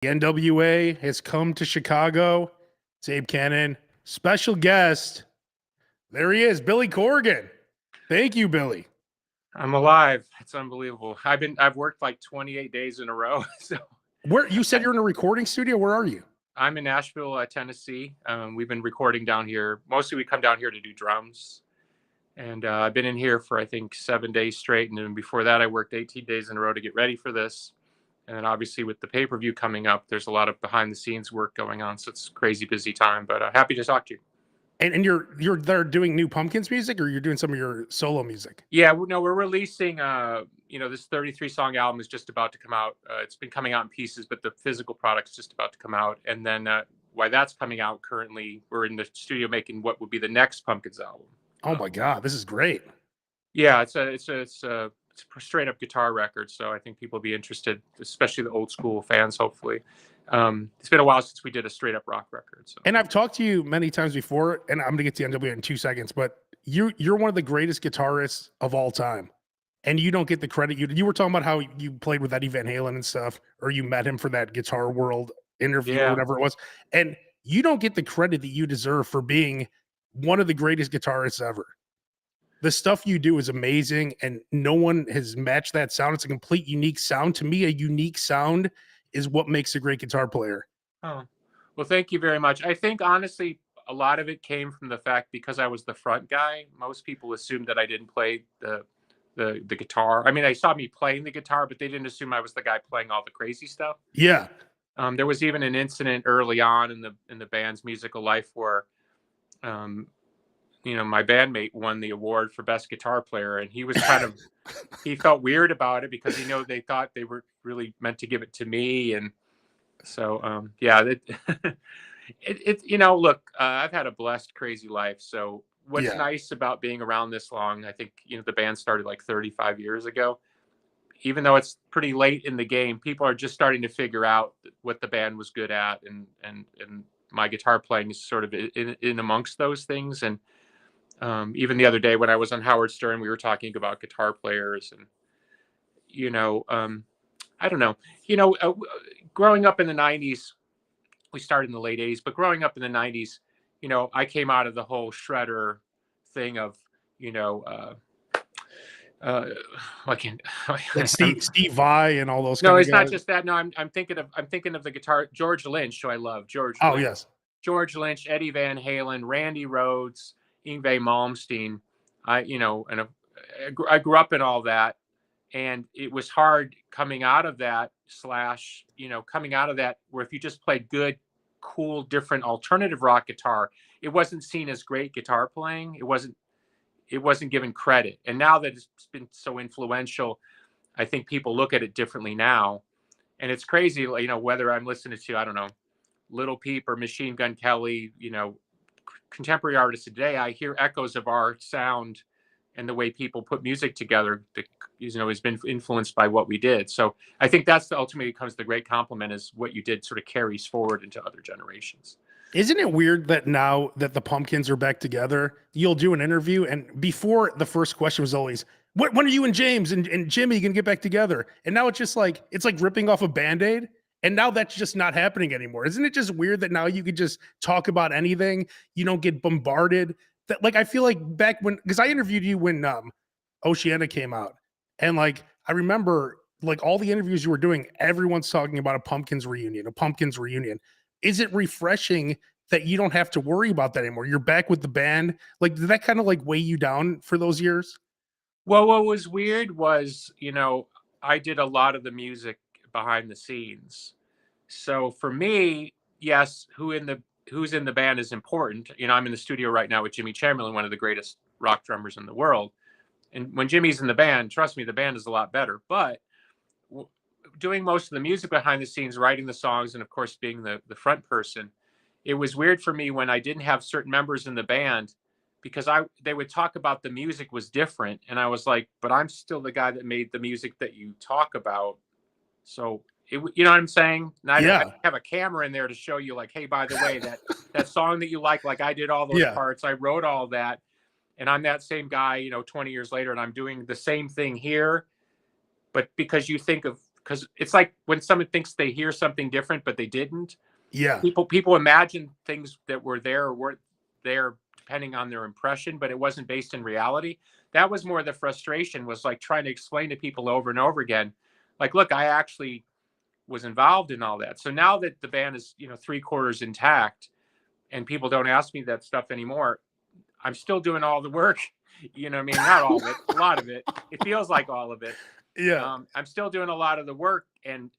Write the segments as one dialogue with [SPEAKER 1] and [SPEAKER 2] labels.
[SPEAKER 1] The NWA has come to Chicago. It's Abe Kanan. Special guest. There he is, Billy Corgan. Thank you, Billy.
[SPEAKER 2] I'm alive. It's unbelievable. I've worked like 28 days in a row. So
[SPEAKER 1] Where you said you're in a recording studio? Where are you?
[SPEAKER 2] I'm in Nashville, Tennessee. We've been recording down here. Mostly we come down here to do drums. And I've been in here for, I think, 7 days straight. And then before that, I worked 18 days in a row to get ready for this. And then obviously with the pay-per-view coming up, there's a lot of behind the scenes work going on. So it's a crazy busy time, but happy to talk to you.
[SPEAKER 1] And you're there doing new Pumpkins music, or you're doing some of your solo music?
[SPEAKER 2] Yeah, no, we're releasing, this 33 song album is just about to come out. It's been coming out in pieces, but the physical product's just about to come out. And then while that's coming out currently, we're in the studio making what would be the next Pumpkins album.
[SPEAKER 1] Oh my God, this is great.
[SPEAKER 2] Yeah, it's a straight up guitar record. So I think people will be interested, especially the old school fans, hopefully. It's been a while since we did a straight up rock record. So.
[SPEAKER 1] And I've talked to you many times before, and I'm gonna get to the NWA in 2 seconds, but you're one of the greatest guitarists of all time. And you don't get the credit. You were talking about how you played with Eddie Van Halen and stuff, or you met him for that Guitar World interview or whatever it was. And you don't get the credit that you deserve for being one of the greatest guitarists ever. The stuff you do is amazing, and no one has matched that sound. It's a complete unique sound. To me, a unique sound is what makes a great guitar player.
[SPEAKER 2] Oh, well, thank you very much. I think, honestly, a lot of it came from the fact because I was the front guy. Most people assumed that I didn't play the guitar. I mean, they saw me playing the guitar, but they didn't assume I was the guy playing all the crazy stuff.
[SPEAKER 1] Yeah.
[SPEAKER 2] There was even an incident early on in the band's musical life where, my bandmate won the award for best guitar player, and he was kind of, he felt weird about it because, they thought they were really meant to give it to me. And so, look, I've had a blessed, crazy life. So what's nice about being around this long, I think, the band started like 35 years ago. Even though it's pretty late in the game, people are just starting to figure out what the band was good at. And my guitar playing is sort of in amongst those things. And even the other day when I was on Howard Stern, we were talking about guitar players and, I don't know, growing up in the 90s, we started in the late 80s, but growing up in the 90s, I came out of the whole shredder thing of,
[SPEAKER 1] like Steve Vai and all those.
[SPEAKER 2] No, it's not just that. No, I'm thinking of the guitar, George Lynch, who I love.
[SPEAKER 1] Oh, yes.
[SPEAKER 2] George Lynch, Eddie Van Halen, Randy Rhoads, Yngwie Malmsteen. I grew up in all that, and it was hard coming out of that where if you just played good, cool, different alternative rock guitar, it wasn't seen as great guitar playing. It wasn't given credit. And now that it's been so influential, I think people look at it differently now. And it's crazy, whether I'm listening to, I don't know, Little Peep or Machine Gun Kelly, contemporary artists today, I hear echoes of our sound and the way people put music together that, has been influenced by what we did. So I think that's ultimately becomes the great compliment, is what you did sort of carries forward into other generations.
[SPEAKER 1] Isn't it weird that now that the Pumpkins are back together, you'll do an interview, and before the first question was always, when are you and James and Jimmy going to get back together? And now it's just like, it's like ripping off a Band-Aid. And now that's just not happening anymore. Isn't it just weird that now you could just talk about anything? You don't get bombarded. That, like, I feel like back when, because I interviewed you when Oceana came out. And like, I remember like all the interviews you were doing, everyone's talking about a Pumpkins reunion. Is it refreshing that you don't have to worry about that anymore? You're back with the band. Like, did that kind of like weigh you down for those years?
[SPEAKER 2] Well, what was weird was, I did a lot of the music behind the scenes. So for me, yes, who's in the band is important. I'm in the studio right now with Jimmy Chamberlain, one of the greatest rock drummers in the world. And when Jimmy's in the band, trust me, the band is a lot better. But doing most of the music behind the scenes, writing the songs, and of course being the front person, it was weird for me when I didn't have certain members in the band, because they would talk about the music was different. And I was like, but I'm still the guy that made the music that you talk about. So, you know what I'm saying? And I have a camera in there to show you, like, hey, by the way, that song that you like I did all those parts. I wrote all that. And I'm that same guy, 20 years later, and I'm doing the same thing here. But because you think of because it's like when someone thinks they hear something different, but they didn't.
[SPEAKER 1] Yeah.
[SPEAKER 2] People imagine things that were there or weren't there depending on their impression, but it wasn't based in reality. That was more the frustration, was like trying to explain to people over and over again, like, look, I actually was involved in all that. So now that the band is, 3/4 intact and people don't ask me that stuff anymore, I'm still doing all the work. You know what I mean? Not all of it, a lot of it. It feels like all of it.
[SPEAKER 1] Yeah.
[SPEAKER 2] I'm still doing a lot of the work, and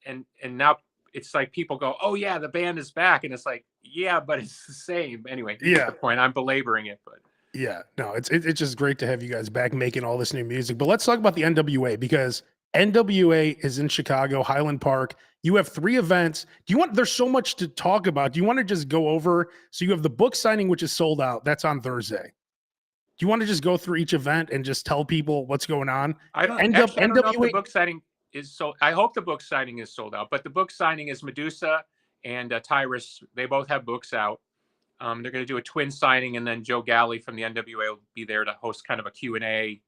[SPEAKER 2] now it's like people go, "Oh yeah, the band is back," and it's like, yeah, but it's the same. Anyway, you get the point. I'm belaboring it, but
[SPEAKER 1] yeah, no, it's just great to have you guys back making all this new music. But let's talk about the NWA, because NWA is in Chicago, Highland Park. You have 3 events. There's so much to talk about. Do you want to just go over? So you have the book signing, which is sold out. That's on Thursday. Do you want to just go through each event and just tell people what's going on?
[SPEAKER 2] I don't know if the book signing is sold. I hope the book signing is sold out, but the book signing is Medusa and Tyrus. They both have books out. They're going to do a twin signing, and then Joe Galley from the NWA will be there to host kind of a Q&A.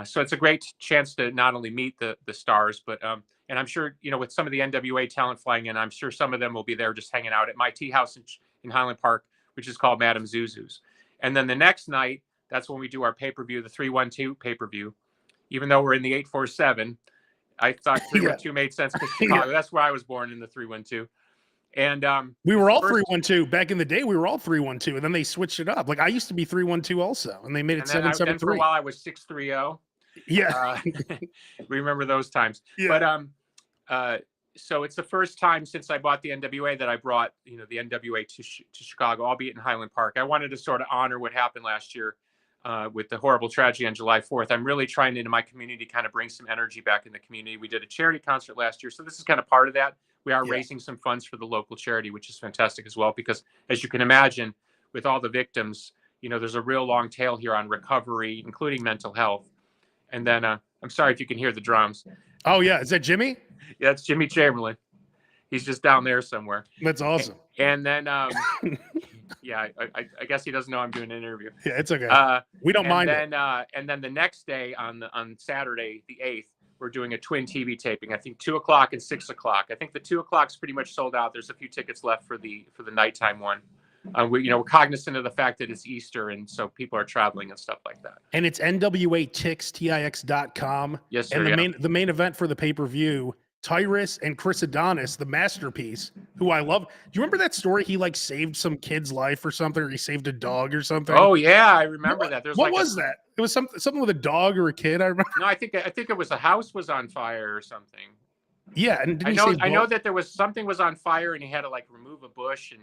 [SPEAKER 2] So it's a great chance to not only meet the stars, but and I'm sure, with some of the NWA talent flying in, I'm sure some of them will be there just hanging out at my tea house in Highland Park, which is called Madame Zuzu's. And then the next night, that's when we do our pay-per-view, the 312 pay-per-view. Even though we're in the 847, I thought 312 made sense because Chicago. That's where I was born, in the 312. And
[SPEAKER 1] we were all 312 back in the day. We were all 312, and then they switched it up. Like, I used to be 312 also, and they made it 773.
[SPEAKER 2] For a while, I was 630.
[SPEAKER 1] Yeah,
[SPEAKER 2] remember those times.
[SPEAKER 1] Yeah.
[SPEAKER 2] But so it's the first time since I bought the NWA that I brought the NWA to Chicago, albeit in Highland Park. I wanted to sort of honor what happened last year with the horrible tragedy on July 4th. I'm really trying to, in my community, kind of bring some energy back in the community. We did a charity concert last year, so this is kind of part of that. We are raising some funds for the local charity, which is fantastic as well, because as you can imagine, with all the victims, there's a real long tail here on recovery, including mental health. And then I'm sorry if you can hear the drums.
[SPEAKER 1] Oh yeah, is that Jimmy?
[SPEAKER 2] Yeah, it's Jimmy Chamberlain. He's just down there somewhere.
[SPEAKER 1] That's awesome.
[SPEAKER 2] And then yeah, I guess he doesn't know I'm doing an interview.
[SPEAKER 1] Yeah, it's okay. We don't mind
[SPEAKER 2] it. And then the next day, on Saturday, the 8th, we're doing a twin TV taping. I think 2 o'clock and 6 o'clock. I think the 2 o'clock's pretty much sold out. There's a few tickets left for the nighttime one. We're cognizant of the fact that it's Easter, and so people are traveling and stuff like that.
[SPEAKER 1] And it's NWATix.com.
[SPEAKER 2] Yes, sir.
[SPEAKER 1] And the main event for the pay-per-view, Tyrus and Chris Adonis, the masterpiece, who I love. Do you remember that story? He saved some kid's life or something, or he saved a dog or something.
[SPEAKER 2] Oh yeah, I remember that.
[SPEAKER 1] What was that? It was something with a dog or a kid. I remember.
[SPEAKER 2] No, I think it was a house was on fire or something.
[SPEAKER 1] Yeah, and
[SPEAKER 2] I know that there was something was on fire, and he had to remove a bush, and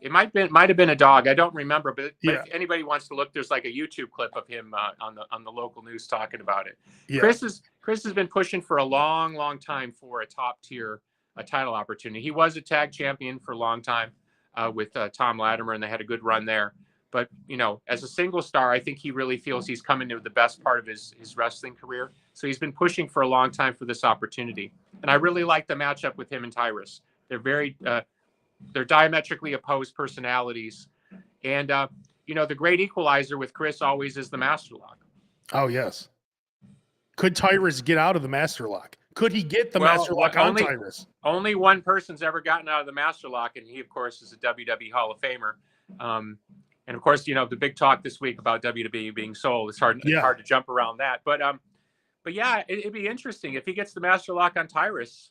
[SPEAKER 2] it might have been a dog. I don't remember, but if anybody wants to look, there's a YouTube clip of him on the local news talking about it. Yeah. Chris has been pushing for a long time for a top tier title opportunity. He was a tag champion for a long time with Tom Latimer, and they had a good run there. But as a single star, I think he really feels he's coming to the best part of his wrestling career. So he's been pushing for a long time for this opportunity, and I really like the matchup with him and Tyrus. They're diametrically opposed personalities. And, the great equalizer with Chris always is the master lock.
[SPEAKER 1] Oh, yes. Could Tyrus get out of the master lock? Could he get the master lock on Tyrus?
[SPEAKER 2] Only one person's ever gotten out of the master lock, and he, of course, is a WWE Hall of Famer. And, of course, the big talk this week about WWE being sold. It's hard to jump around that. But yeah, it'd be interesting if he gets the master lock on Tyrus.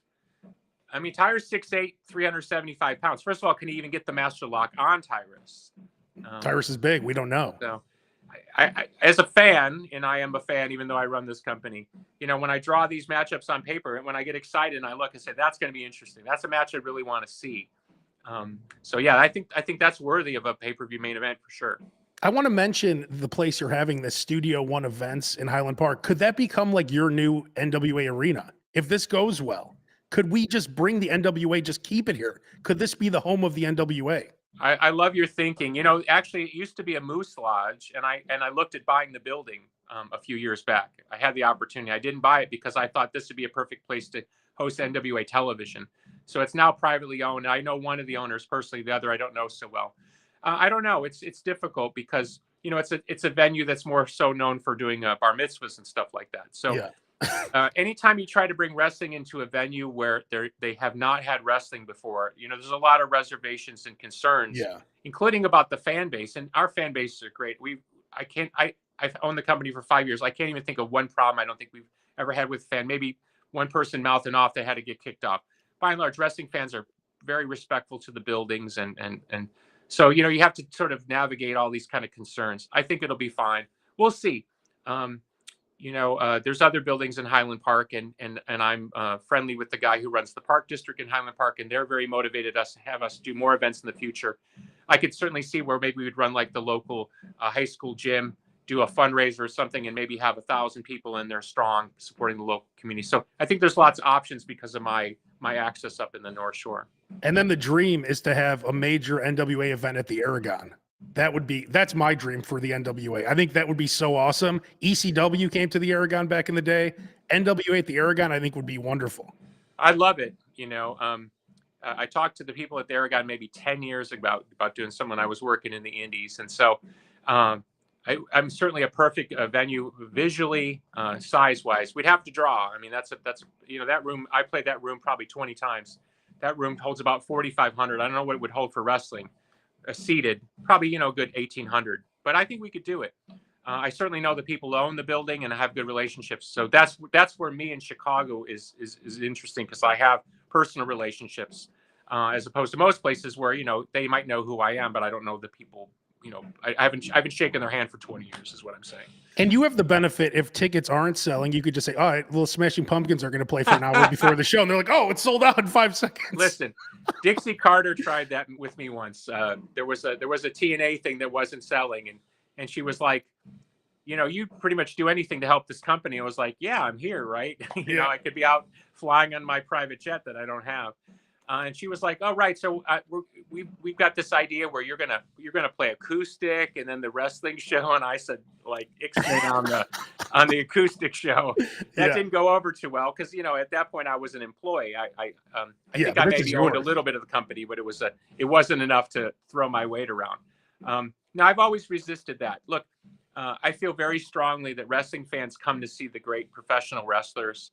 [SPEAKER 2] I mean, Tyrus 6'8", 375 pounds. First of all, can he even get the master lock on Tyrus?
[SPEAKER 1] Tyrus is big. We don't know.
[SPEAKER 2] So, I as a fan, and I am a fan, even though I run this company, when I draw these matchups on paper, and when I get excited and I look and say, that's going to be interesting. That's a match I really want to see. So yeah, I think that's worthy of a pay-per-view main event for sure.
[SPEAKER 1] I want to mention the place you're having the Studio One events in Highland Park. Could that become your new NWA arena if this goes well? Could we just bring the NWA, just keep it here? Could this be the home of the NWA?
[SPEAKER 2] I love your thinking. Actually, it used to be a Moose Lodge, and I looked at buying the building a few years back. I had the opportunity. I didn't buy it because I thought this would be a perfect place to host NWA television. So it's now privately owned. I know one of the owners personally, the other I don't know so well. I don't know. It's difficult because it's a venue that's more so known for doing bar mitzvahs and stuff like that. So Anytime you try to bring wrestling into a venue where they have not had wrestling before, there's a lot of reservations and concerns,
[SPEAKER 1] Yeah.
[SPEAKER 2] including about the fan base. And our fan bases are great. I've owned the company for 5 years. I can't even think of one problem I don't think we've ever had with fan. Maybe one person mouthing off, they had to get kicked off. By and large, wrestling fans are very respectful to the buildings, and so you have to sort of navigate all these kind of concerns. I think it'll be fine. We'll see. There's other buildings in Highland Park, and I'm friendly with the guy who runs the park district in Highland Park, and they're very motivated to have us do more events in the future. I could certainly see where maybe we'd run like the local high school gym, do a fundraiser or something, and maybe have 1,000 people in there strong supporting the local community. So I think there's lots of options because of my access up in the North Shore.
[SPEAKER 1] And then the dream is to have a major NWA event at the Aragon. That's my dream for the NWA. I think that would be so awesome. ECW came to the Aragon back in the day. NWA at the Aragon, I think, would be wonderful.
[SPEAKER 2] I love it. I talked to the people at the Aragon maybe 10 years about doing something when I was working in the Indies. And so I'm certainly a perfect venue visually, size-wise. We'd have to draw. I mean, that's that room. I played that room probably 20 times. That room holds about 4,500. I don't know what it would hold for wrestling. Seated, probably good 1,800. But I think we could do it. I certainly know the people who own the building and I have good relationships. So that's where me in Chicago is interesting, because I have personal relationships, as opposed to most places where they might know who I am, but I don't know the people. I haven't shaken their hand for 20 years, is what I'm saying.
[SPEAKER 1] And you have the benefit, if tickets aren't selling, you could just say, all right, little Smashing Pumpkins are going to play for an hour before the show. And they're like, oh, it's sold out in 5 seconds.
[SPEAKER 2] Listen, Dixie Carter tried that with me once. There was a TNA thing that wasn't selling. And she was like, you pretty much do anything to help this company. I was like, yeah, I'm here, right? I could be out flying on my private jet that I don't have. And she was like, "Oh, right. So we've got this idea where you're gonna play acoustic, and then the wrestling show." And I said, like, ixnay on the acoustic show. That didn't go over too well because at that point I was an employee. I think I maybe owned a little bit of the company, but it wasn't enough to throw my weight around. Now I've always resisted that. Look, I feel very strongly that wrestling fans come to see the great professional wrestlers.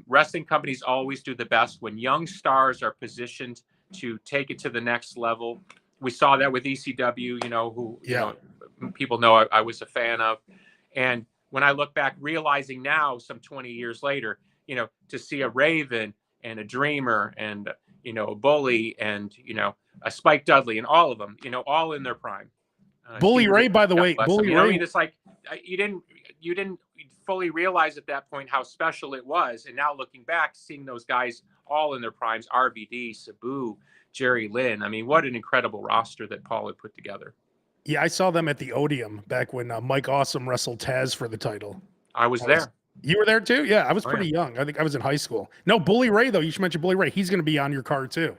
[SPEAKER 2] Wrestling companies always do the best when young stars are positioned to take it to the next level. We saw that with ECW, who people know I was a fan of. And when I look back, realizing now, some 20 years later, to see a Raven and a Dreamer and a Bully and a Spike Dudley and all of them, all in their prime.
[SPEAKER 1] Bully Ray, by the way, Bully Ray.
[SPEAKER 2] I mean, it's like you didn't fully realize at that point how special it was. And now looking back, seeing those guys all in their primes, RVD, Sabu, Jerry Lynn. I mean, what an incredible roster that Paul had put together.
[SPEAKER 1] Yeah, I saw them at the Odeum back when Mike Awesome wrestled Taz for the title.
[SPEAKER 2] I was there.
[SPEAKER 1] You were there too? Yeah, I was pretty young. I think I was in high school. No, Bully Ray, though. You should mention Bully Ray. He's going to be on your card too.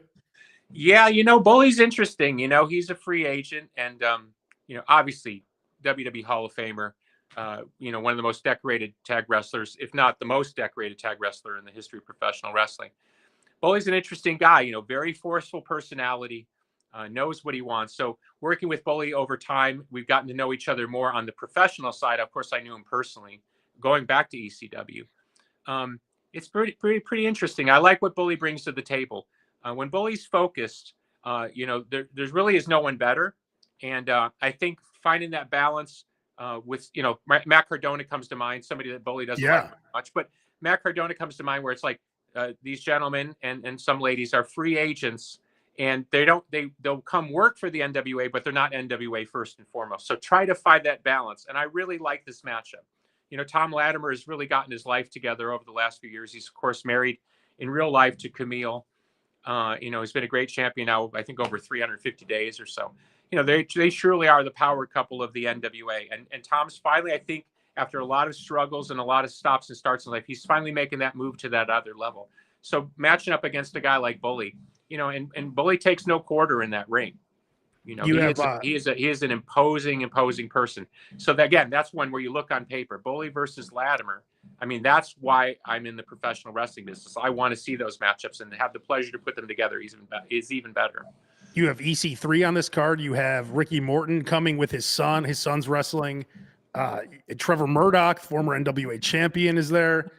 [SPEAKER 2] Yeah, Bully's interesting. He's a free agent and, obviously WWE Hall of Famer. One of the most decorated tag wrestlers, if not the most decorated tag wrestler in the history of professional wrestling. Bully's an interesting guy, very forceful personality, knows what he wants. So working with Bully over time, we've gotten to know each other more on the professional side. Of course, I knew him personally, going back to ECW. It's pretty interesting. I like what Bully brings to the table. When Bully's focused, there's really is no one better. And I think finding that balance, with Matt Cardona comes to mind, somebody that Bully doesn't like much, but Matt Cardona comes to mind, where it's like these gentlemen and some ladies are free agents, and they'll come work for the NWA, but they're not NWA first and foremost. So try to find that balance, and I really like this matchup. Tom Latimer has really gotten his life together over the last few years. He's of course married in real life to Camille. He's been a great champion now, I think over 350 days or so. They surely are the power couple of the NWA. And Tom's finally, I think, after a lot of struggles and a lot of stops and starts in life, he's finally making that move to that other level. So matching up against a guy like Bully, and Bully takes no quarter in that ring. He is an imposing person. So that's one where you look on paper, Bully versus Latimer. I mean, that's why I'm in the professional wrestling business. I want to see those matchups and have the pleasure to put them together is even better.
[SPEAKER 1] You have EC3 on this card. You have Ricky Morton coming with his son. His son's wrestling. Trevor Murdoch, former NWA champion, is there.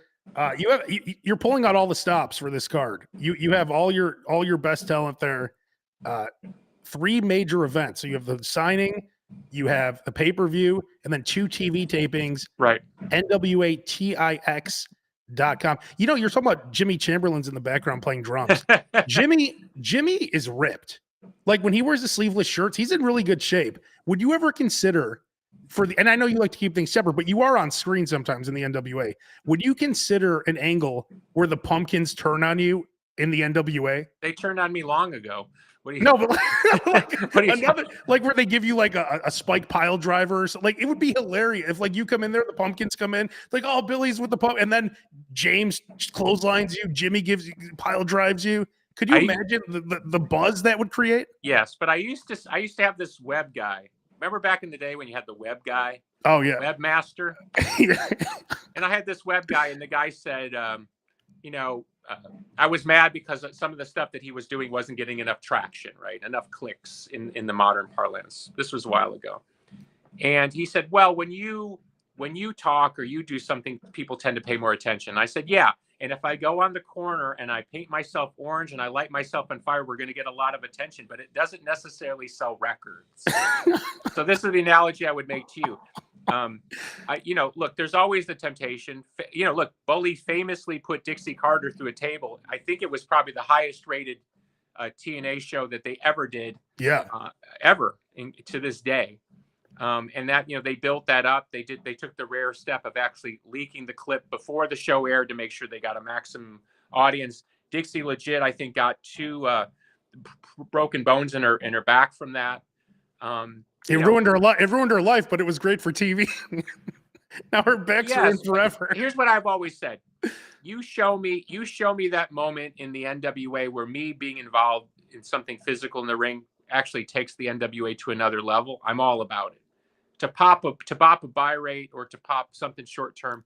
[SPEAKER 1] You're pulling out all the stops for this card. You have all your best talent there. 3 major events. So you have the signing, you have the pay-per-view, and then 2 TV tapings.
[SPEAKER 2] Right.
[SPEAKER 1] NWATIX.com. You know, you're talking about Jimmy Chamberlain's in the background playing drums. Jimmy is ripped. Like when he wears the sleeveless shirts, he's in really good shape. Would you ever consider and I know you like to keep things separate, but you are on screen sometimes in the NWA. Would you consider an angle where the Pumpkins turn on you in the NWA?
[SPEAKER 2] They turned on me long ago. What do you
[SPEAKER 1] No, but like where they give you like a spike pile driver or something. Like it would be hilarious if like you come in there, the Pumpkins come in, like, oh, Billy's with the pump, and then James clotheslines you, Jimmy gives you pile drives you. Could you imagine the buzz that would create?
[SPEAKER 2] Yes, but I used to have this web guy. Remember back in the day when you had the web guy?
[SPEAKER 1] Oh yeah,
[SPEAKER 2] webmaster. And I had this web guy, and the guy said, I was mad because some of the stuff that he was doing wasn't getting enough traction, right? Enough clicks in the modern parlance. This was a while ago. And he said, well, when you talk or you do something, people tend to pay more attention. I said, yeah. And if I go on the corner and I paint myself orange and I light myself on fire, we're going to get a lot of attention, but it doesn't necessarily sell records. So this is the analogy I would make to you. Look, there's always the temptation. Look, Bully famously put Dixie Carter through a table. I think it was probably the highest rated TNA show that they ever did.
[SPEAKER 1] Yeah.
[SPEAKER 2] Ever to this day. And that, they built that up. They took the rare step of actually leaking the clip before the show aired to make sure they got a maximum audience. Dixie legit, I think, got 2 broken bones in her back from that.
[SPEAKER 1] It ruined her life. It ruined her life, but it was great for TV. Now her back's ruined forever.
[SPEAKER 2] Here's what I've always said: you show me that moment in the NWA where me being involved in something physical in the ring actually takes the NWA to another level. I'm all about it. To pop a buy rate or to pop something short term,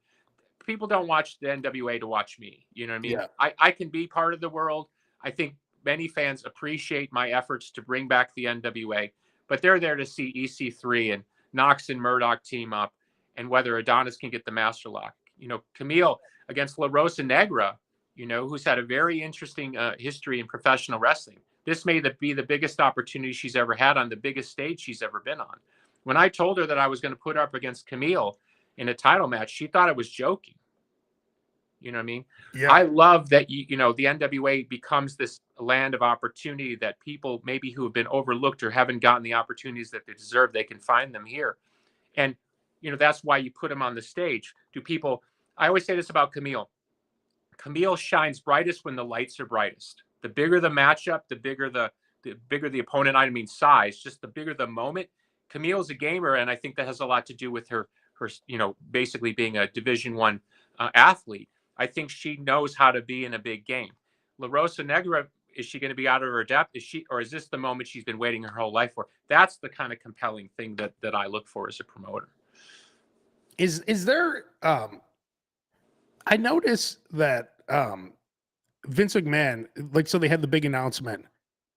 [SPEAKER 2] people don't watch the NWA to watch me. You know what I mean?
[SPEAKER 1] Yeah.
[SPEAKER 2] I can be part of the world. I think many fans appreciate my efforts to bring back the NWA, but they're there to see EC3 and Knox and Murdoch team up and whether Adonis can get the master lock. Camille against La Rosa Negra, who's had a very interesting history in professional wrestling. This may be the biggest opportunity she's ever had on the biggest stage she's ever been on. When I told her that I was going to put her up against Camille in a title match, she thought I was joking. You know what I mean?
[SPEAKER 1] Yeah.
[SPEAKER 2] I love that, the NWA becomes this land of opportunity that people maybe who have been overlooked or haven't gotten the opportunities that they deserve, they can find them here. And, that's why you put them on the stage. I always say this about Camille. Camille shines brightest when the lights are brightest. The bigger the matchup, the bigger the opponent. I mean size, just the bigger the moment. Camille's a gamer, and I think that has a lot to do with her basically being a Division I athlete. I think she knows how to be in a big game. La Rosa Negra, is she going to be out of her depth? Or is this the moment she's been waiting her whole life for? That's the kind of compelling thing that I look for as a promoter.
[SPEAKER 1] Is there? I noticed that Vince McMahon, so they had the big announcement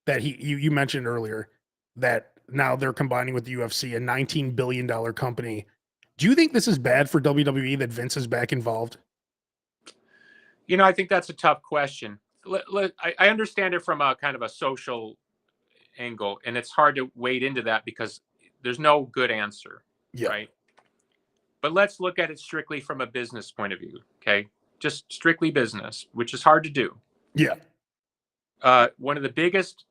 [SPEAKER 1] that you mentioned earlier that now they're combining with the UFC, a $19 billion company. Do you think this is bad for WWE that Vince is back involved?
[SPEAKER 2] I think that's a tough question. I understand it from a kind of a social angle, and it's hard to wade into that because there's no good answer, right? But let's look at it strictly from a business point of view, okay? Just strictly business, which is hard to do.
[SPEAKER 1] Yeah.
[SPEAKER 2] One of the biggest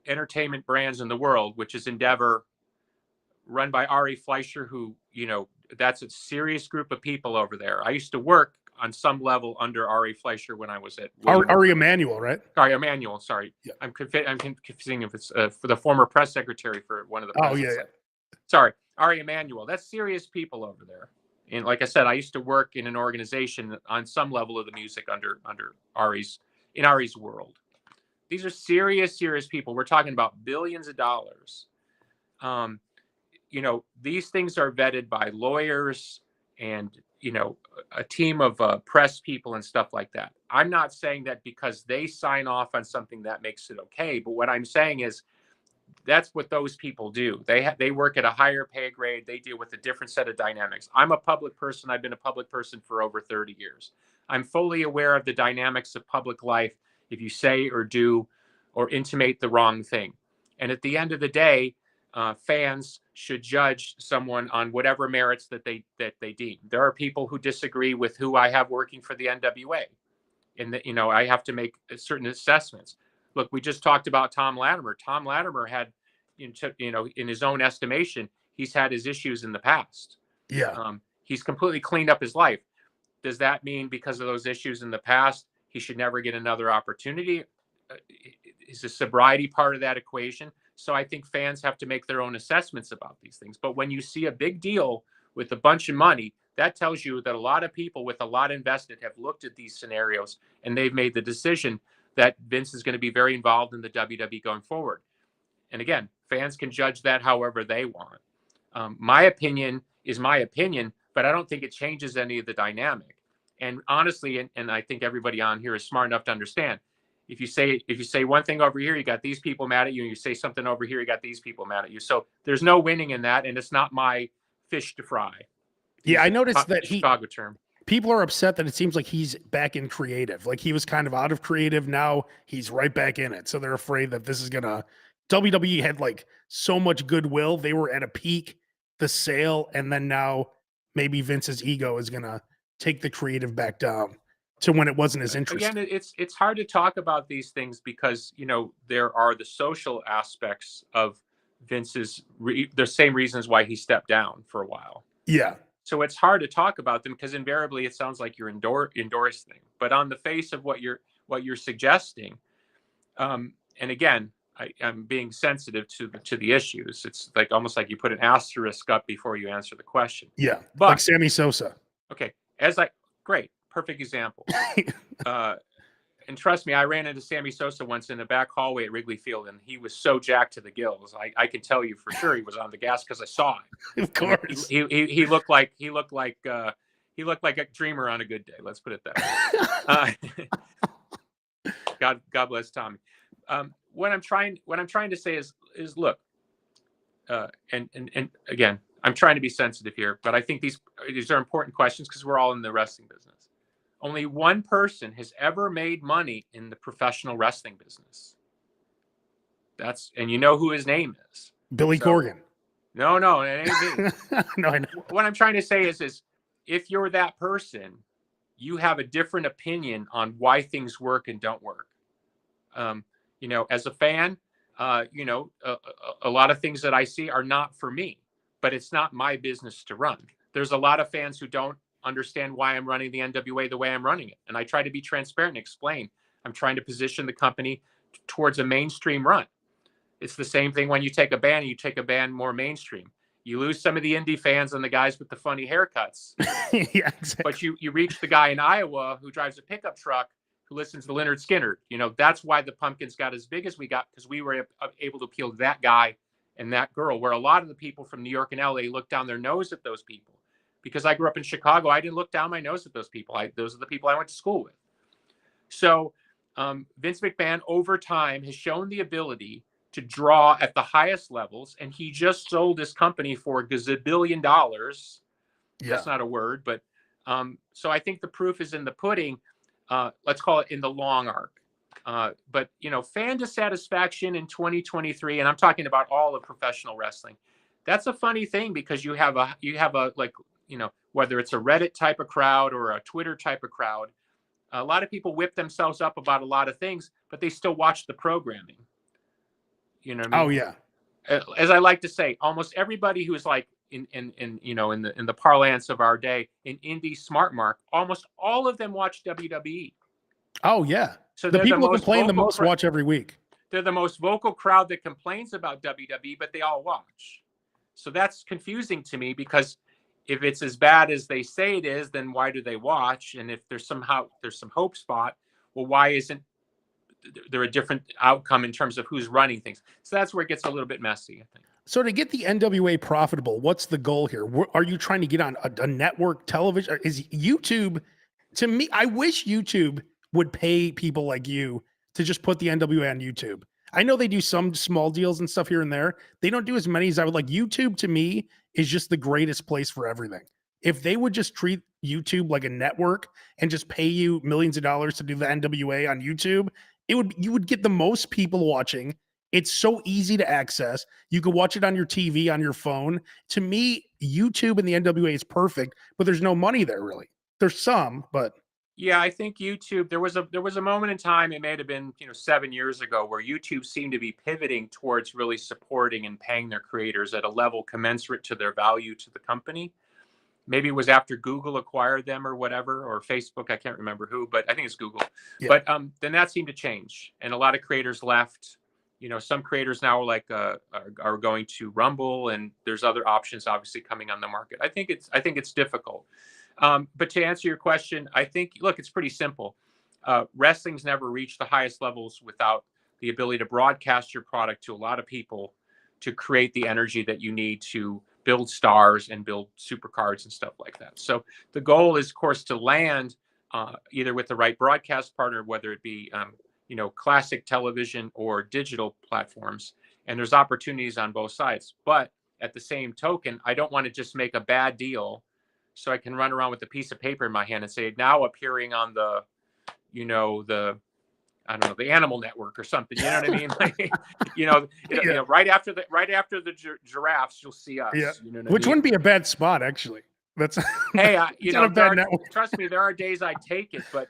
[SPEAKER 2] entertainment brands in the world, which is Endeavor, run by Ari Fleischer, who, that's a serious group of people over there. I used to work on some level under Ari Fleischer when I was at
[SPEAKER 1] Ari Emanuel, right?
[SPEAKER 2] Ari Emanuel, sorry. Yeah. I'm confusing if it's for the former press secretary for one of the presidents.
[SPEAKER 1] Oh, yeah.
[SPEAKER 2] Sorry, Ari Emanuel. That's serious people over there. And like I said, I used to work in an organization on some level of the music under Ari's world. These are serious people. We're talking about billions of dollars. These things are vetted by lawyers and, a team of press people and stuff like that. I'm not saying that because they sign off on something that makes it okay. But what I'm saying is That's what those people do. They work at a higher pay grade. They deal with a different set of dynamics. I'm a public person. I've been a public person for over 30 years. I'm fully aware of the dynamics of public life if you say or do or intimate the wrong thing. And at the end of the day, fans should judge someone on whatever merits that they deem. There are people who disagree with who I have working for the NWA, and that, you know, I have to make certain assessments. Look, we just talked about Tom Latimer. Tom Latimer had, you know, in his own estimation, he's had his issues in the past.
[SPEAKER 1] Yeah.
[SPEAKER 2] He's completely cleaned up his life. Does that mean because of those issues in the past, he should never get another opportunity? Is the sobriety part of that equation? So I think fans have to make their own assessments about these things. But when you see a big deal with a bunch of money, that tells you that a lot of people with a lot invested have looked at these scenarios and they've made the decision that Vince is going to be very involved in the WWE going forward. And again, fans can judge that however they want. My opinion is my opinion, but I don't think it changes any of the dynamic. And honestly, and I think everybody on here is smart enough to understand, if you say one thing over here, you got these people mad at you, and you say something over here, you got these people mad at you. So there's no winning in that, and it's not my fish to fry.
[SPEAKER 1] Yeah, I noticed that
[SPEAKER 2] Chicago term.
[SPEAKER 1] People are upset that it seems like he's back in creative. Like he was kind of out of creative. Now he's right back in it. So they're afraid that this is gonna. WWE had like so much goodwill. They were at a peak, the sale, and then now maybe Vince's ego is gonna take the creative back down to when it wasn't as interesting.
[SPEAKER 2] Again, it's hard to talk about these things because, you know, there are the social aspects of Vince's the same reasons why he stepped down for a while.
[SPEAKER 1] Yeah.
[SPEAKER 2] So it's hard to talk about them because invariably it sounds like you're endorsing. But on the face of what you're suggesting, and again, I'm being sensitive to the issues. It's like almost like you put an asterisk up before you answer the question.
[SPEAKER 1] Yeah,
[SPEAKER 2] but
[SPEAKER 1] like Sammy Sosa.
[SPEAKER 2] Okay, great, perfect example. And trust me, I ran into Sammy Sosa once in the back hallway at Wrigley Field, and he was so jacked to the gills. I can tell you for sure he was on the gas because I saw it.
[SPEAKER 1] Of course,
[SPEAKER 2] he looked like a dreamer on a good day. Let's put it that way. God bless Tommy. What I'm trying to say is look, and again, I'm trying to be sensitive here, but I think these are important questions because we're all in the wrestling business. Only one person has ever made money in the professional wrestling business. And you know who his name is.
[SPEAKER 1] Billy Corgan.
[SPEAKER 2] No, it ain't me.
[SPEAKER 1] No, I know.
[SPEAKER 2] What I'm trying to say is if you're that person, you have a different opinion on why things work and don't work. You know, as a fan, you know, a lot of things that I see are not for me, but it's not my business to run. There's a lot of fans who don't understand why I'm running the NWA the way I'm running it. And I try to be transparent and explain. I'm trying to position the company towards a mainstream run. It's the same thing when you take a band and you take a band more mainstream. You lose some of the indie fans and the guys with the funny haircuts.
[SPEAKER 1] Yeah, exactly.
[SPEAKER 2] But you reach the guy in Iowa who drives a pickup truck who listens to Leonard Skinner. You know, that's why the Pumpkins got as big as we got, because we were able to appeal to that guy and that girl, where a lot of the people from New York and LA look down their nose at those people. Because I grew up in Chicago, I didn't look down my nose at those people. Those are the people I went to school with. So Vince McMahon, over time, has shown the ability to draw at the highest levels, and he just sold his company for $1 gazillion. Yeah. That's not a word, but so I think the proof is in the pudding. Let's call it in the long arc. But you know, fan dissatisfaction in 2023, and I'm talking about all of professional wrestling. That's a funny thing because you have a like, you know, whether it's a Reddit type of crowd or a Twitter type of crowd, a lot of people whip themselves up about a lot of things, but they still watch the programming. You know what I mean? Oh yeah. As I like to say, almost everybody who is like in you know, in the parlance of our day, in indie smart mark, almost all of them watch WWE. Oh yeah. So the people who complain the most watch every week. They're the most vocal crowd that complains about WWE, but they all watch. So that's confusing to me, because if it's as bad as they say it is, then why do they watch? And if there's some hope spot, well, why isn't there a different outcome in terms of who's running things? So that's where it gets a little bit messy, I think. So to get the NWA profitable, what's the goal here? Are you trying to get on a network television? Is YouTube, to me, I wish YouTube would pay people like you to just put the NWA on YouTube.
[SPEAKER 1] I know they do some small deals and stuff here and there. They don't do as many as I would like. YouTube to me is just the greatest place for everything. If they would just treat YouTube like a network and just pay you millions of dollars to do the NWA on YouTube, you would get the most people watching. It's so easy to access. You could watch it on your TV, on your phone. To me, YouTube and the NWA is perfect, but there's no money there really. There's some, but
[SPEAKER 2] Yeah, I think YouTube. There was a moment in time. It may have been 7 years ago where YouTube seemed to be pivoting towards really supporting and paying their creators at a level commensurate to their value to the company. Maybe it was after Google acquired them or whatever, or Facebook. I can't remember who, but I think it's Google.
[SPEAKER 1] yeah.
[SPEAKER 2] But then that seemed to change, and a lot of creators left. Some creators now are going to Rumble, and there's other options obviously coming on the market. I think it's difficult. But to answer your question, I think, look, it's pretty simple. Wrestling's never reached the highest levels without the ability to broadcast your product to a lot of people to create the energy that you need to build stars and build supercards and stuff like that. So the goal is, of course, to land either with the right broadcast partner, whether it be classic television or digital platforms. And there's opportunities on both sides. But at the same token, I don't want to just make a bad deal so I can run around with a piece of paper in my hand and say, now appearing on the, I don't know, the Animal Network or something. You know what I mean? Like,
[SPEAKER 1] Yeah.
[SPEAKER 2] right after the giraffes, you'll see us.
[SPEAKER 1] Yeah.
[SPEAKER 2] You know what
[SPEAKER 1] Which
[SPEAKER 2] I mean?
[SPEAKER 1] wouldn't be a bad spot, actually. That's
[SPEAKER 2] Hey,
[SPEAKER 1] it's not a bad network.
[SPEAKER 2] trust me, there are days I take it, but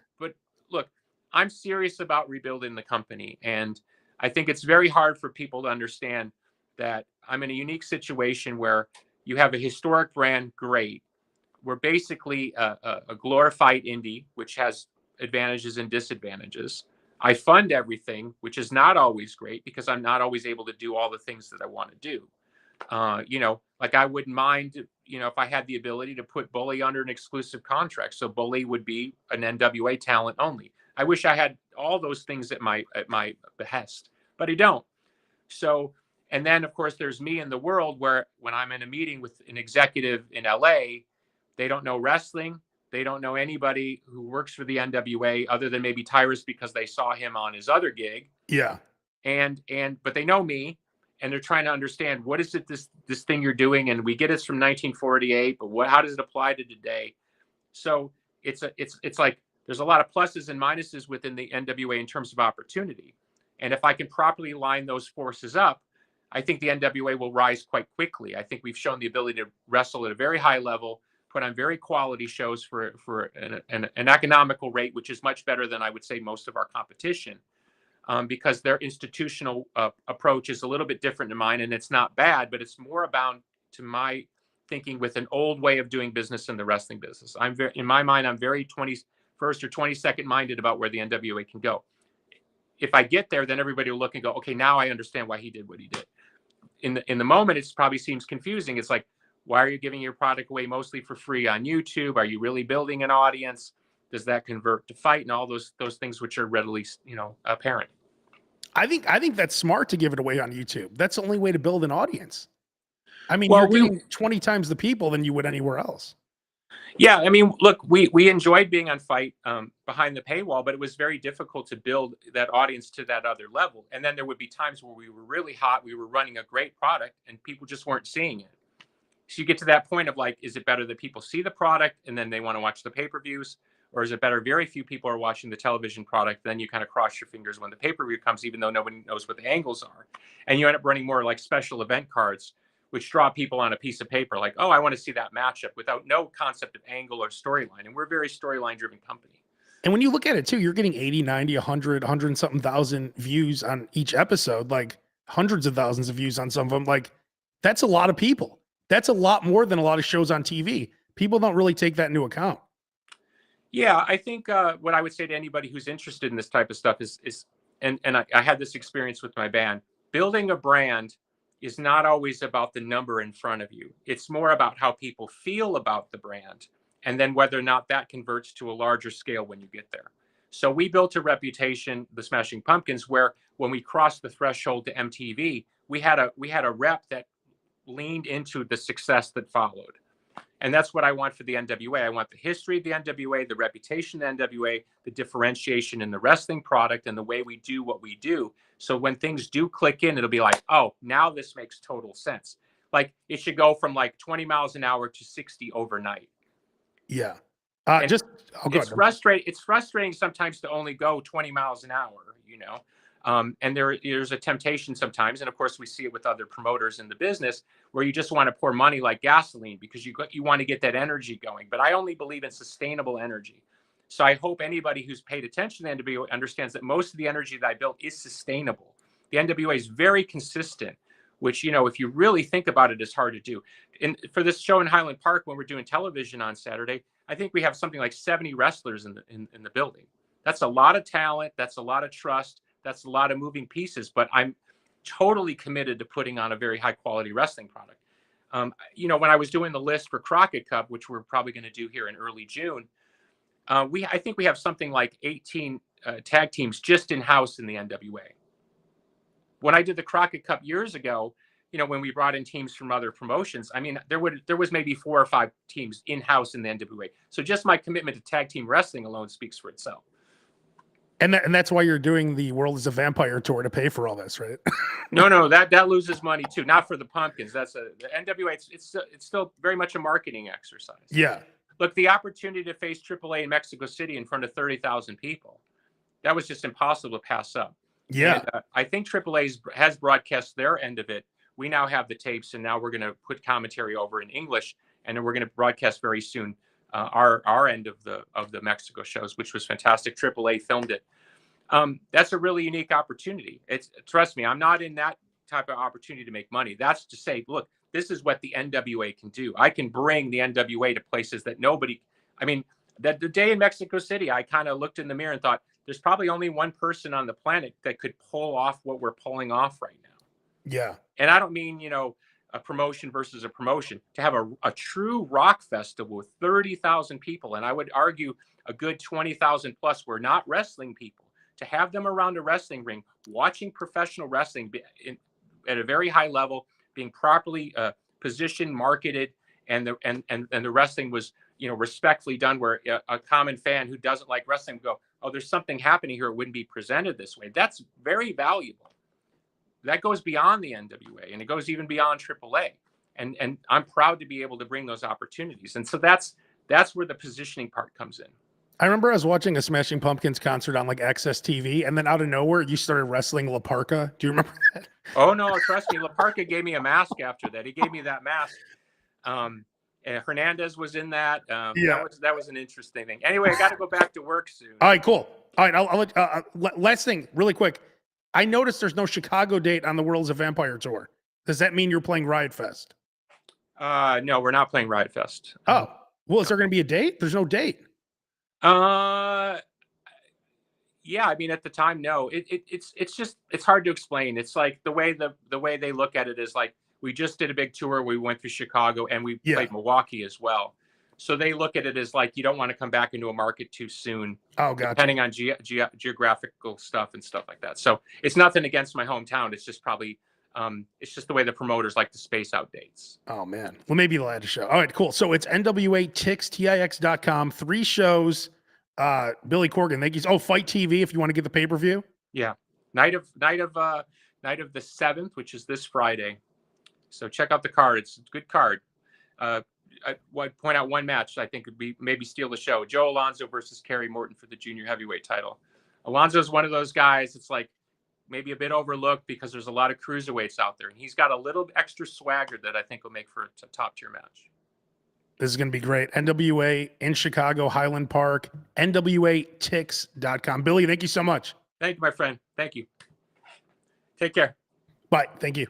[SPEAKER 2] look, I'm serious about rebuilding the company, and I think it's very hard for people to understand that I'm in a unique situation where you have a historic brand, great. We're basically a glorified indie, which has advantages and disadvantages. I fund everything, which is not always great because I'm not always able to do all the things that I want to do. Like I wouldn't mind, if I had the ability to put Bully under an exclusive contract. So Bully would be an NWA talent only. I wish I had all those things at my behest, but I don't. So, and then of course there's me in the world where when I'm in a meeting with an executive in LA, they don't know wrestling. They don't know anybody who works for the NWA other than maybe Tyrus because they saw him on his other gig.
[SPEAKER 1] Yeah.
[SPEAKER 2] But they know me, and they're trying to understand what is it this thing you're doing, and we get it's from 1948, but how does it apply to today? So it's like there's a lot of pluses and minuses within the NWA in terms of opportunity, and if I can properly line those forces up, I think the NWA will rise quite quickly. I think we've shown the ability to wrestle at a very high level, put on very quality shows for an economical rate, which is much better than I would say most of our competition. Because their institutional approach is a little bit different than mine, and it's not bad, but it's more about, to my thinking, with an old way of doing business in the wrestling business. In my mind, I'm very 21st or 22nd minded about where the NWA can go. If I get there, then everybody will look and go, okay, now I understand why he did what he did. In the moment, it probably seems confusing. It's like, why are you giving your product away mostly for free on YouTube? Are you really building an audience? Does that convert to fight and all those things which are readily, apparent?
[SPEAKER 1] I think that's smart to give it away on YouTube. That's the only way to build an audience. I mean,
[SPEAKER 2] Well,
[SPEAKER 1] you're getting 20 times the people than you would anywhere else.
[SPEAKER 2] Yeah, I mean, look, we enjoyed being on Fight behind the paywall, but it was very difficult to build that audience to that other level. And then there would be times where we were really hot, we were running a great product, and people just weren't seeing it. So you get to that point of like, is it better that people see the product and then they want to watch the pay-per-views? Or is it better very few people are watching the television product, then you kind of cross your fingers when the pay-per-view comes, even though nobody knows what the angles are. And you end up running more like special event cards, which draw people on a piece of paper like, oh, I want to see that matchup without no concept of angle or storyline. And we're a very storyline-driven company.
[SPEAKER 1] And when you look at it too, you're getting 80, 90, 100, 100 and something thousand views on each episode, like hundreds of thousands of views on some of them. Like that's a lot of people. That's a lot more than a lot of shows on TV. People don't really take that into account.
[SPEAKER 2] Yeah, I think what I would say to anybody who's interested in this type of stuff is and I had this experience with my band. Building a brand is not always about the number in front of you. It's more about how people feel about the brand, and then whether or not that converts to a larger scale when you get there. So we built a reputation, the Smashing Pumpkins, where when we crossed the threshold to MTV, we had a rep that leaned into the success that followed. And that's what I want for the NWA. I want the history of the NWA, the reputation of the NWA, the differentiation in the wrestling product and the way we do what we do. So when things do click in, it'll be like, oh, now this makes total sense. Like it should go from like 20 miles an hour to 60 overnight.
[SPEAKER 1] Yeah.
[SPEAKER 2] And
[SPEAKER 1] It's
[SPEAKER 2] frustrating sometimes to only go 20 miles an hour, you know. And there's a temptation sometimes, and of course we see it with other promoters in the business, where you just want to pour money like gasoline because you want to get that energy going. But I only believe in sustainable energy. So I hope anybody who's paid attention to the NWA understands that most of the energy that I built is sustainable. The NWA is very consistent, which, you know, if you really think about it, is hard to do. And for this show in Highland Park, when we're doing television on Saturday, I think we have something like 70 wrestlers in the building. That's a lot of talent. That's a lot of trust. That's a lot of moving pieces, but I'm totally committed to putting on a very high quality wrestling product. You know, when I was doing the list for Crockett Cup, which we're probably going to do here in early June, I think we have something like 18 tag teams just in-house in the NWA. When I did the Crockett Cup years ago, you know, when we brought in teams from other promotions, I mean, there was maybe 4 or 5 teams in-house in the NWA. So just my commitment to tag team wrestling alone speaks for itself.
[SPEAKER 1] And that's why you're doing the World is a Vampire tour, to pay for all this, right?
[SPEAKER 2] No, that loses money too. Not for the Pumpkins. That's the NWA. It's still very much a marketing exercise.
[SPEAKER 1] Yeah.
[SPEAKER 2] Look, the opportunity to face AAA in Mexico City in front of 30,000 people, that was just impossible to pass up.
[SPEAKER 1] Yeah.
[SPEAKER 2] And, I think AAA has broadcast their end of it. We now have the tapes, and now we're going to put commentary over in English, and then we're going to broadcast very soon our end of the Mexico shows, which was fantastic. AAA filmed it. That's a really unique opportunity. Trust me, I'm not in that type of opportunity to make money. That's to say, look, this is what the NWA can do. I can bring the NWA to places that nobody. I mean, the day in Mexico City, I kind of looked in the mirror and thought, there's probably only one person on the planet that could pull off what we're pulling off right now.
[SPEAKER 1] Yeah.
[SPEAKER 2] And I don't mean, you know, a promotion versus a promotion. To have a true rock festival with 30,000 people, and I would argue a good 20,000 plus were not wrestling people, to have them around a wrestling ring, watching professional wrestling at a very high level, being properly positioned, marketed, and the wrestling was, you know, respectfully done, where a common fan who doesn't like wrestling would go, oh, there's something happening here. It wouldn't be presented this way. That's very valuable. That goes beyond the NWA, and it goes even beyond AAA. And I'm proud to be able to bring those opportunities. And so that's where the positioning part comes in.
[SPEAKER 1] I remember I was watching a Smashing Pumpkins concert on like Access TV, and then out of nowhere, you started wrestling La Parka. Do you remember that?
[SPEAKER 2] Oh no, trust me, La Parka gave me a mask after that. He gave me that mask. And Hernandez was in that.
[SPEAKER 1] Yeah,
[SPEAKER 2] that was an interesting thing. Anyway, I got to go back to work soon.
[SPEAKER 1] All right, cool. All right, I'll let last thing, really quick. I noticed there's no Chicago date on the World's a Vampire tour. Does that mean you're playing Riot Fest?
[SPEAKER 2] No, we're not playing Riot Fest.
[SPEAKER 1] Oh, well, is there going to be a date? There's no date.
[SPEAKER 2] Yeah, I mean, at the time, no. It's hard to explain. It's like the way they look at it is like, we just did a big tour. We went through Chicago, and we played Milwaukee as well. So they look at it as like, you don't want to come back into a market too soon.
[SPEAKER 1] Oh, gotcha.
[SPEAKER 2] Depending on geographical stuff and stuff like that. So it's nothing against my hometown. It's just probably, it's just the way the promoters like to space out dates.
[SPEAKER 1] Oh man. Well, maybe they'll add a show. All right, cool. So it's NWATix.com, 3 shows. Billy Corgan, thank you. Oh, Fight TV, if you want to get the pay-per-view.
[SPEAKER 2] Yeah. Night of the 7th, which is this Friday. So check out the card. It's a good card. I would point out one match I think would be maybe steal the show. Joe Alonzo versus Kerry Morton for the junior heavyweight title. Alonzo is one of those guys. It's like maybe a bit overlooked because there's a lot of cruiserweights out there, and he's got a little extra swagger that I think will make for a top tier match.
[SPEAKER 1] This is going to be great. NWA in Chicago, Highland Park, NWATix.com. Billy, thank you so much.
[SPEAKER 2] Thank you, my friend. Thank you. Take care.
[SPEAKER 1] Bye. Thank you.